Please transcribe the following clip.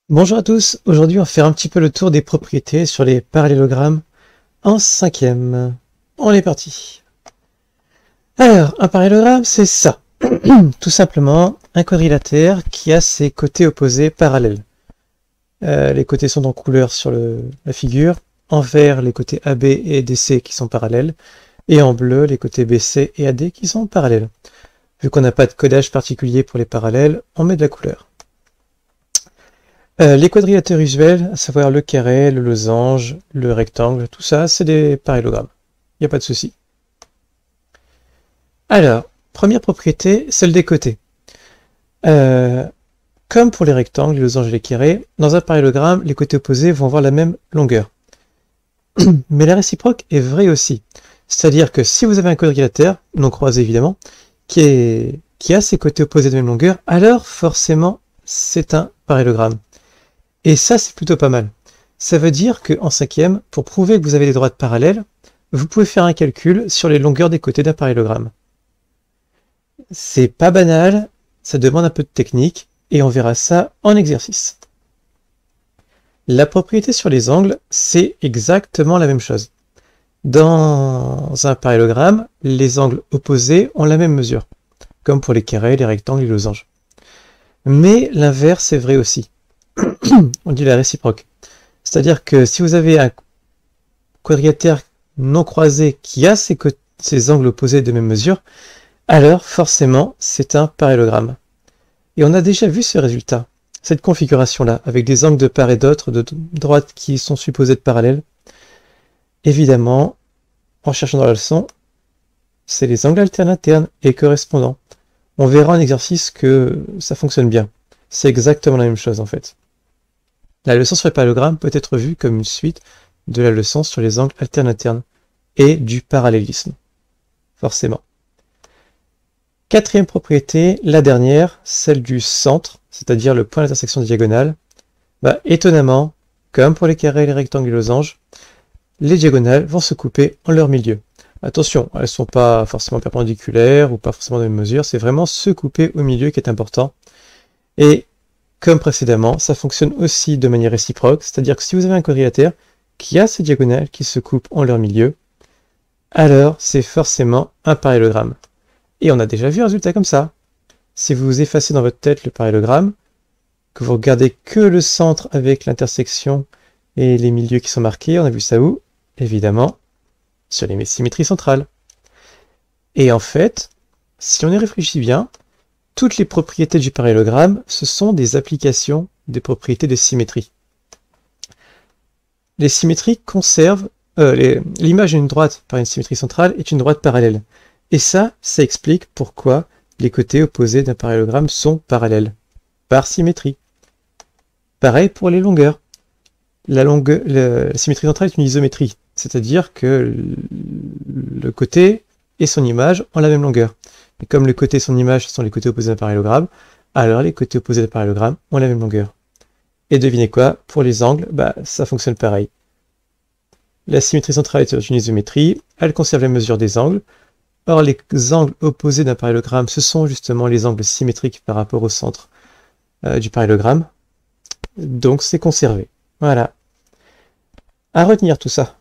Bonjour à tous, aujourd'hui on va faire un petit peu le tour des propriétés sur les parallélogrammes en cinquième. On est parti. Alors, un parallélogramme c'est ça. Tout simplement un quadrilatère qui a ses côtés opposés parallèles. Les côtés sont en couleur sur la figure, en vert les côtés AB et DC qui sont parallèles, et en bleu les côtés BC et AD qui sont parallèles. Vu qu'on n'a pas de codage particulier pour les parallèles, on met de la couleur. Les quadrilatères usuels, à savoir le carré, le losange, le rectangle, tout ça, c'est des parallélogrammes. Il n'y a pas de souci. Alors, première propriété, celle des côtés. Comme pour les rectangles, les losanges et les carrés, dans un parallélogramme, les côtés opposés vont avoir la même longueur. Mais la réciproque est vraie aussi. C'est-à-dire que si vous avez un quadrilatère, non croisé évidemment, qui a ses côtés opposés de même longueur, alors forcément, c'est un parallélogramme. Et ça, c'est plutôt pas mal. Ça veut dire qu'en cinquième, pour prouver que vous avez des droites parallèles, vous pouvez faire un calcul sur les longueurs des côtés d'un parallélogramme. C'est pas banal, ça demande un peu de technique, et on verra ça en exercice. La propriété sur les angles, c'est exactement la même chose. Dans un parallélogramme, les angles opposés ont la même mesure, comme pour les carrés, les rectangles et les losanges. Mais l'inverse est vrai aussi. On dit la réciproque. C'est-à-dire que si vous avez un quadrilatère non croisé qui a ses angles opposés de même mesure, alors forcément c'est un parallélogramme. Et on a déjà vu ce résultat, cette configuration-là, avec des angles de part et d'autre, de droite qui sont supposés être parallèles. Évidemment, en cherchant dans la leçon, c'est les angles alternes internes et correspondants. On verra en exercice que ça fonctionne bien. C'est exactement la même chose en fait. La leçon sur les parallélogrammes peut être vue comme une suite de la leçon sur les angles alternes internes et du parallélisme, forcément. Quatrième propriété, la dernière, celle du centre, c'est-à-dire le point d'intersection diagonale. Étonnamment, comme pour les carrés, les rectangles et les losanges, les diagonales vont se couper en leur milieu. Attention, elles ne sont pas forcément perpendiculaires ou pas forcément de même mesure, c'est vraiment se couper au milieu qui est important. Et comme précédemment, ça fonctionne aussi de manière réciproque, c'est-à-dire que si vous avez un quadrilatère qui a ces diagonales qui se coupent en leur milieu, alors c'est forcément un parallélogramme. Et on a déjà vu un résultat comme ça. Si vous effacez dans votre tête le parallélogramme, que vous regardez que le centre avec l'intersection et les milieux qui sont marqués, on a vu ça où? Évidemment, sur les symétries centrales. Et en fait, si on y réfléchit bien, toutes les propriétés du parallélogramme, ce sont des applications des propriétés de symétrie. Les symétries conservent l'image d'une droite par une symétrie centrale est une droite parallèle. Et ça explique pourquoi les côtés opposés d'un parallélogramme sont parallèles, par symétrie. Pareil pour les longueurs. La symétrie centrale est une isométrie, c'est-à-dire que le côté et son image ont la même longueur. Et comme le côté et son image sont les côtés opposés d'un parallélogramme, alors les côtés opposés d'un parallélogramme ont la même longueur. Et devinez quoi, pour les angles, ça fonctionne pareil. La symétrie centrale est une isométrie, elle conserve la mesure des angles. Or, les angles opposés d'un parallélogramme, ce sont justement les angles symétriques par rapport au centre du parallélogramme. Donc, c'est conservé. Voilà. À retenir tout ça.